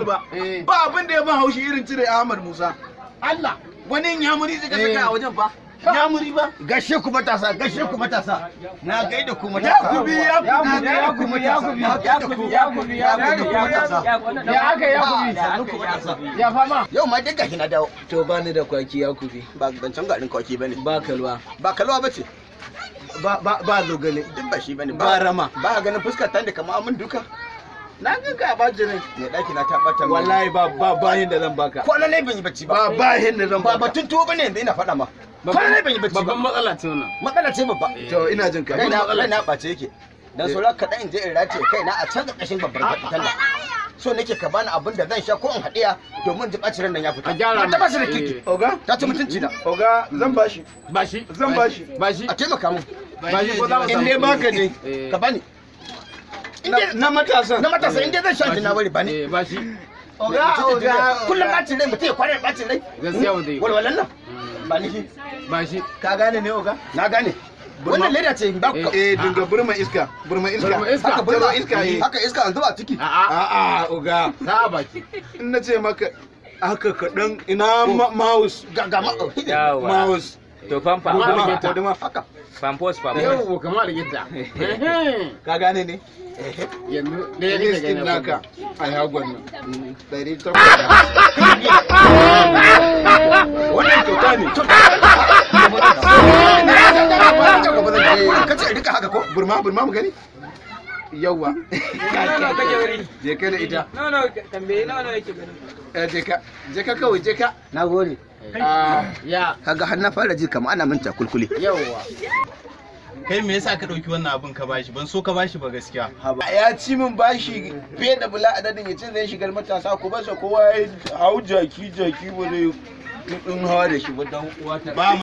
normal ba. Ba abin da ya ban haushi irin cire Ahmad Musa. Allah. Wani yamuri zai saka a wajen fa. Yamuri ba. Gashe ku matasa, gashe ku matasa. Na gaida ku matasa. Yakubi. Ya fama. Yau ma duk gashi na dawo. To ba ni da kwaki Yakubi. Ba ban can garin kwaki bane. Ba kalwa. Ba kalwa bace. Ba zogale. Duk ba shi bane. Ba rama. Ba ganin fuskar ta da kamar amin duka. Na ga ka ba jire. Me daki na ta bata. Wallahi ba hin da zan baka. Ko ne ban yi bacci ba. Ba hin da zan Ba baka. batun tuwo bane yanzu ina faɗa ma. Ko ne ban yi bacci ba. Babban matsala ce wannan. Matsala ce babba. To ina jin ka. Raina ɓace yake. Dan sauran kaɗan in je in rataye kaina a can ƙarƙashin babbar talla. So nake ka bani abin da zan sha ko in haɗiya domin ji ɓacin ran nan ya fita. A gyara ta ba shi da kirki. Oga, Ta ci mutunci na. Oga zan bashi. Bashi. Zan bashi. Bashi. A taimaka mun. Bashi ko za mu In samu. dai baka ne ka bani. Na matasan. Na matasa in dai zan sha na bari bani. Bashi. Oga. Kullum ɓacin rai mutum ya kwana da ɓacin rai. Gaskiya mutum. Walwalan nan. Ba ni shi. Bashi. Ka gane ne oga? Na gane. Wannan leda ce ba ku. Dinga burma iska. Burma iska. Burma iska. Haka burma iska, eh. Haka iska an zuba a ciki. A'a. A'a oga. Sa baki. In na ce maka haka kaɗan ina mouse. Ga Yawa. Mouse. To famfa. Koduma. haka. Pampos. Yau kamar da gidda. Ka gane ne? Yanzu da ya List gane din naka a yagon nan. 800. Wannan kyauta ne. Ka ce rika haka ko? Burma mu gani? Yawwa. Je ka da ita. Tambaye nawa yake gani. Je ka kawai je ka. Na gode. Ya. Kaga har na fara ji kamar ana manta kulkuli. Yawwa. Kai me yasa ka dauki wannan abin ka bashi? Ban so ka bashi ba gaskiya. Ya ci min bashi fiye da bula adadin ya ce zai shigar matasa ko ba sa kowa ya hau jaki ba zai in hawa da shi ba dan uwa ta.